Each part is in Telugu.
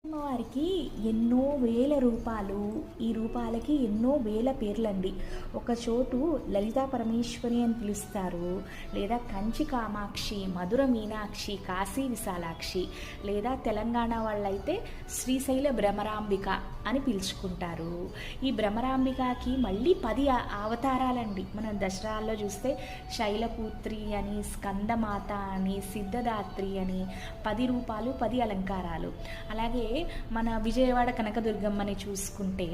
అమ్మవారికి ఎన్నో వేల రూపాలు, ఈ రూపాలకి ఎన్నో వేల పేర్లండి. ఒక చోటు లలితా పరమేశ్వరి అని పిలుస్తారు, లేదా కంచి కామాక్షి, మధుర మీనాక్షి, కాశీ విశాలాక్షి, లేదా తెలంగాణ వాళ్ళైతే శ్రీశైల భ్రమరాంబిక అని పిలుచుకుంటారు. ఈ భ్రమరాంబికకి మళ్ళీ 10 అవతారాలండి. మనం దసరాల్లో చూస్తే శైలపుత్రి అని, స్కందమాత అని, సిద్ధదాత్రి అని 10 రూపాలు, 10 అలంకారాలు. అలాగే మన విజయవాడ కనకదుర్గమ్మని చూసుకుంటే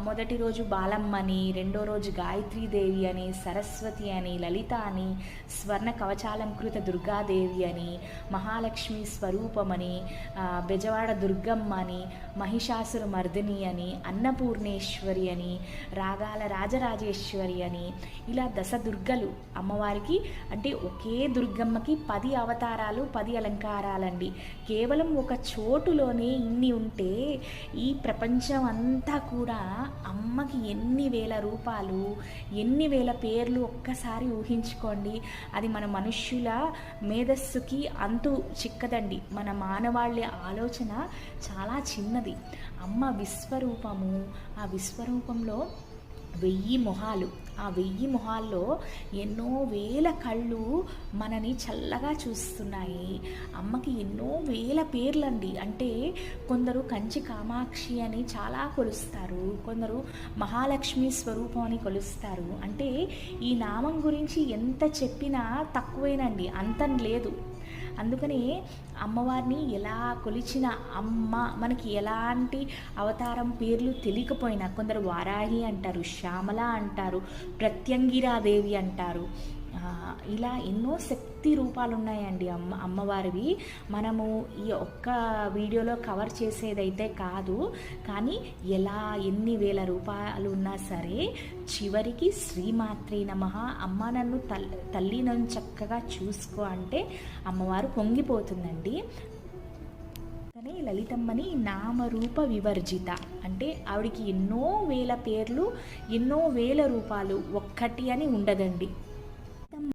మొదటి రోజు బాలమ్మని, రెండో రోజు గాయత్రీదేవి అని, సరస్వతి అని, లలిత అని, స్వర్ణ కవచాలంకృత దుర్గాదేవి అని, మహాలక్ష్మి స్వరూపమని, బెజవాడ దుర్గమ్మ అని, మహిషాసుర మర్దిని అని, అన్నపూర్ణేశ్వరి అని, రాగాల రాజరాజేశ్వరి అని, ఇలా దశదుర్గలు అమ్మవారికి. అంటే ఒకే దుర్గమ్మకి 10 అవతారాలు, 10 అలంకారాలండి. కేవలం ఒక చోటులోనే ఇన్ని ఉంటే ఈ ప్రపంచం అంతా కూడా అమ్మకి ఎన్ని వేల రూపాలు, ఎన్ని వేల పేర్లు ఒక్కసారి ఊహించుకోండి. అది మన మనుష్యుల మేధస్సుకి అంతు చిక్కదండి. మన మానవాళి ఆలోచన చాలా చిన్నది. అమ్మ విశ్వరూపము, ఆ విశ్వరూపంలో 1000 మొహాలు, ఆ 1000 మొహాల్లో ఎన్నో వేల కళ్ళు మనని చల్లగా చూస్తున్నాయి. అమ్మకి ఎన్నో వేల పేర్లండి. అంటే కొందరు కంచి కామాక్షి అని చాలా కొలుస్తారు, కొందరు మహాలక్ష్మి స్వరూపం అని కొలుస్తారు. అంటే ఈ నామం గురించి ఎంత చెప్పినా తక్కువేనండి, అంతం లేదు. అందుకని అమ్మవారిని ఎలా కొలిచిన అమ్మ మనకి ఎలాంటి అవతారం పేర్లు తెలియకపోయినా, కొందరు వారాహి అంటారు, శ్యామల అంటారు, ప్రత్యంగిరాదేవి అంటారు, ఇలా ఎన్నో శక్తి రూపాలు ఉన్నాయండి అమ్మవారివి. మనము ఈ ఒక్క వీడియోలో కవర్ చేసేదైతే కాదు, కానీ ఎలా ఎన్ని వేల రూపాయలు ఉన్నా సరే చివరికి శ్రీమాత్రే నమః, అమ్మ నన్ను తల్లి నన్ను చక్కగా చూసుకో అంటే అమ్మవారు పొంగిపోతుందండి. కానీ లలితమ్మని నామరూప వివర్జిత అంటే ఆవిడికి ఎన్నో వేల పేర్లు, ఎన్నో వేల రూపాలు, ఒక్కటి అని ఉండదండి.